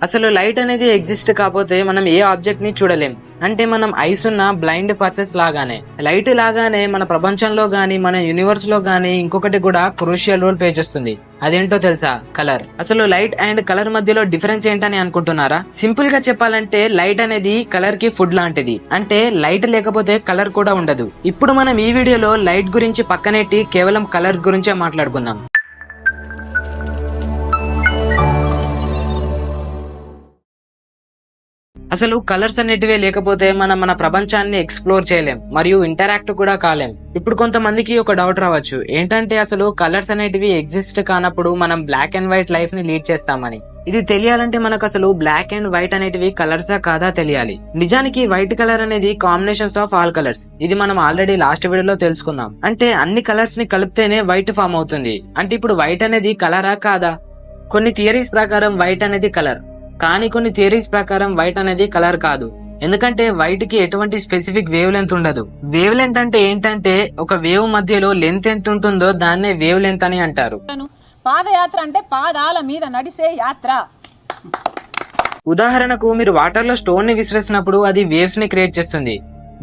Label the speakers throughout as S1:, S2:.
S1: అసలు లైట్ అనేది ఎగ్జిస్ట్ కాకపోతే మనం ఏ ఆబ్జెక్ట్ ని చూడలేం. అంటే మనం ఐస్ ఉన్న బ్లైండ్ పర్సన్స్ లాగానే లైట్ లాగానే మన ప్రపంచంలో గానీ మన యూనివర్స్ లో గానీ ఇంకొకటి కూడా క్రూషియల్ రోల్ ప్లే చేస్తుంది. అదేంటో తెలుసా? కలర్. అసలు లైట్ అండ్ కలర్ మధ్యలో డిఫరెన్స్ ఏంటని అనుకుంటున్నారా? సింపుల్ గా చెప్పాలంటే లైట్ అనేది కలర్ కి ఫుడ్ లాంటిది. అంటే లైట్ లేకపోతే కలర్ కూడా ఉండదు. ఇప్పుడు మనం ఈ వీడియోలో లైట్ గురించి పక్కనెట్టి కేవలం కలర్స్ గురించే మాట్లాడుకుందాం. అసలు కలర్స్ అనేటివే లేకపోతే మనం మన ప్రపంచాన్ని ఎక్స్ప్లోర్ చేయలేం మరియు ఇంటరాక్ట్ కూడా కాలేం. ఇప్పుడు కొంతమందికి ఒక డౌట్ రావచ్చు, ఏంటంటే అసలు కలర్స్ అనేటివి ఎగ్జిస్ట్ కానప్పుడు మనం బ్లాక్ అండ్ వైట్ లైఫ్ ని లీడ్ చేస్తామని. ఇది తెలియాలంటే మనకు అసలు బ్లాక్ అండ్ వైట్ అనేటివి కలర్సా కాదా తెలియాలి. నిజానికి వైట్ కలర్ అనేది కాంబినేషన్స్ ఆఫ్ ఆల్ కలర్స్. ఇది మనం ఆల్రెడీ లాస్ట్ వీడియోలో తెలుసుకున్నాం. అంటే అన్ని కలర్స్ ని కలిపితేనే వైట్ ఫామ్ అవుతుంది. అంటే ఇప్పుడు వైట్ అనేది కలరా కాదా? కొన్ని థియరీస్ ప్రకారం వైట్ అనేది కలర్, కానీ కొన్ని థియరీస్ ప్రకారం వైట్ అనేది కలర్ కాదు. ఎందుకంటే వైట్ కి ఎటువంటి స్పెసిఫిక్ వేవ్ లెంత్ ఉండదు. వేవ్ లెంత్ అంటే ఏంటంటే ఒక వేవ్ మధ్యలో లెంత్ ఎంత ఉంటుందో దాన్నే వేవ్ లెంత్ అని అంటారు.
S2: పాదయాత్ర అంటే పాదాల మీద నడిసే యాత్ర.
S1: ఉదాహరణకు మీరు వాటర్ లో స్టోన్ ని విసిరేసినప్పుడు అది వేవ్స్ ని క్రియేట్ చేస్తుంది.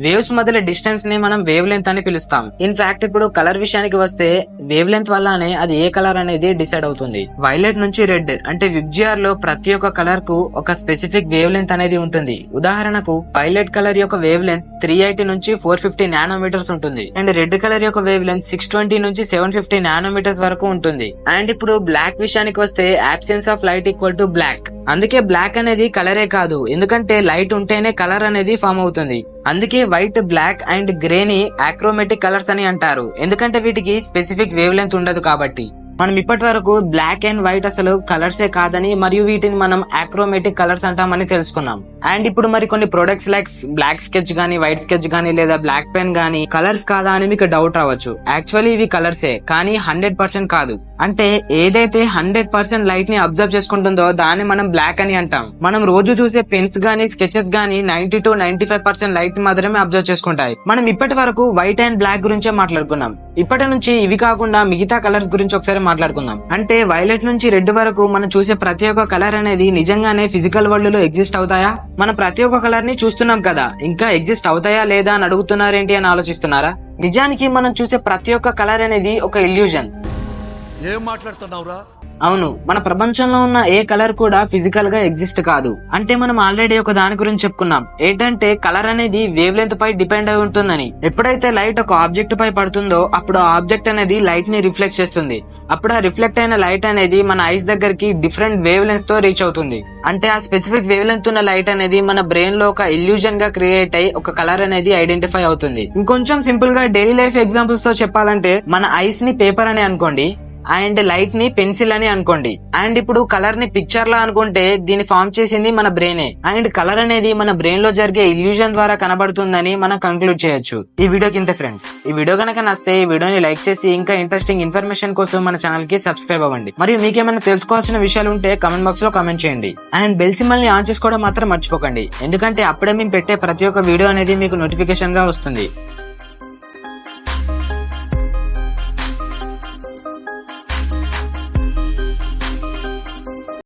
S1: వేవ్స్ మధ్యలో డిస్టెన్స్ ని మనం వేవ్ లెంత్ అని పిలుస్తాం. ఇన్ఫాక్ట్ ఇప్పుడు కలర్ విషయానికి వస్తే వేవ్ లెంత్ వల్లనే అది ఏ కలర్ అనేది డిసైడ్ అవుతుంది. వైలెట్ నుంచి రెడ్ అంటే విబ్జిఆర్ లో ప్రతి ఒక్క కలర్ కు ఒక స్పెసిఫిక్ వేవ్ లెంత్ అనేది ఉంటుంది. ఉదాహరణకు వైలెట్ కలర్ యొక్క వేవ్ లెంత్ 380 నుంచి 450 నానోమీటర్స్ ఉంటుంది. అండ్ రెడ్ కలర్ యొక్క వేవ్ లెంత్ 620 నుంచి 750 నానోమీటర్స్ వరకు ఉంటుంది. అండ్ ఇప్పుడు బ్లాక్ విషయానికి వస్తే absence of light equal to black. అందుకే బ్లాక్ అనేది కలరే కాదు, ఎందుకంటే లైట్ ఉంటేనే కలర్ అనేది ఫామ్ అవుతుంది. అందుకే వైట్, బ్లాక్ అండ్ గ్రే ని ఆక్రోమేటిక్ కలర్స్ అని అంటారు. ఎందుకంటే వీటికి స్పెసిఫిక్ వేవ్ లెంత్ ఉండదు కాబట్టి. మనం ఇప్పటి వరకు బ్లాక్ అండ్ వైట్ అసలు కలర్సే కాదని మరియు వీటిని మనం ఆక్రోమేటిక్ కలర్స్ అంటామని తెలుసుకున్నాం. అండ్ ఇప్పుడు మరి కొన్ని ప్రొడక్ట్స్ లైక్ బ్లాక్ స్కెచ్ గానీ, వైట్ స్కెచ్ గానీ లేదా బ్లాక్ పెన్ గానీ కలర్స్ కాదా అని మీకు డౌట్ రావచ్చు. యాక్చువల్లీ ఇవి కలర్సే, కానీ 100% కాదు. అంటే ఏదైతే 100% లైట్ ని అబ్జర్వ్ చేసుకుంటుందో దాన్ని మనం బ్లాక్ అని అంటాం. మనం రోజు చూసే పెన్స్ గానీ, స్కెచెస్ గానీ 90 to 95% లైట్ ని మాత్రమే అబ్జర్వ్ చేసుకుంటాయి. మనం ఇప్పటి వరకు వైట్ అండ్ బ్లాక్ గురించే మాట్లాడుకున్నాం. ఇప్పటి నుంచి ఇవి కాకుండా మిగతా కలర్స్ గురించి ఒకసారి మాట్లాడుకుందాం. అంటే వైలెట్ నుంచి రెడ్ వరకు మనం చూసే ప్రతి ఒక్క కలర్ అనేది నిజంగానే ఫిజికల్ వరల్డ్ లో ఎగ్జిస్ట్ అవుతాయా? మనం ప్రతి ఒక్క కలర్ ని చూస్తున్నాం కదా, ఇంకా ఎగ్జిస్ట్ అవుతాయా లేదా అని అడుగుతున్నారేంటి అని ఆలోచిస్తున్నారా? నిజానికి మనం చూసే ప్రతి ఒక్క కలర్ అనేది ఒక ఇల్యూజన్.
S3: ఏం మాట్లాడుతున్నావురా?
S1: అవును, మన ప్రపంచంలో ఉన్న ఏ కలర్ కూడా ఫిజికల్ గా ఎగ్జిస్ట్ కాదు. అంటే మనం ఆల్రెడీ ఒక దాని గురించి చెప్పుకున్నాం, ఏంటంటే కలర్ అనేది వేవ్ లెంత్ పై డిపెండ్ అయి ఉంటుందని. ఎప్పుడైతే లైట్ ఒక ఆబ్జెక్ట్ పై పడుతుందో అప్పుడు ఆ ఆబ్జెక్ట్ అనేది లైట్ ని రిఫ్లెక్ట్ చేస్తుంది. అప్పుడు ఆ రిఫ్లెక్ట్ అయిన లైట్ అనేది మన ఐస్ దగ్గరికి డిఫరెంట్ వేవ్ లెంత్ తో రీచ్ అవుతుంది. అంటే ఆ స్పెసిఫిక్ వేవ్ లెంత్ ఉన్న లైట్ అనేది మన బ్రెయిన్ లో ఒక ఇల్యూజన్ గా క్రియేట్ అయి ఒక కలర్ అనేది ఐడెంటిఫై అవుతుంది. ఇంకొంచెం సింపుల్ గా డైలీ లైఫ్ ఎగ్జాంపుల్స్ తో చెప్పాలంటే మన ఐస్ ని పేపర్ అని అనుకోండి, అండ్ లైట్ ని పెన్సిల్ అని అనుకోండి. అండ్ ఇప్పుడు కలర్ ని పిక్చర్ లా అనుకుంటే దీన్ని ఫామ్ చేసింది మన బ్రెయినే. అండ్ కలర్ అనేది మన బ్రెయిన్ లో జరిగే ఇల్యూజన్ ద్వారా కనబడుతుందని మనం కంక్లూడ్ చేయొచ్చు. ఈ వీడియోకి ఇంతే ఫ్రెండ్స్. ఈ వీడియో కనుక నచ్చితే ఈ వీడియోని లైక్ చేసి ఇంకా ఇంట్రెస్టింగ్ ఇన్ఫర్మేషన్ కోసం మన ఛానల్ కి సబ్స్క్రైబ్ అవ్వండి. మరియు మీకేమైనా తెలుసుకోవాల్సిన విషయాలు ఉంటే కమెంట్ బాక్స్ లో కమెంట్ చేయండి. అండ్ బెల్ సింబల్ ని ఆన్ చేసుకోవడం మాత్రం మర్చిపోకండి, ఎందుకంటే అప్పుడే మేము పెట్టే ప్రతి ఒక్క వీడియో అనేది మీకు నోటిఫికేషన్ గా వస్తుంది.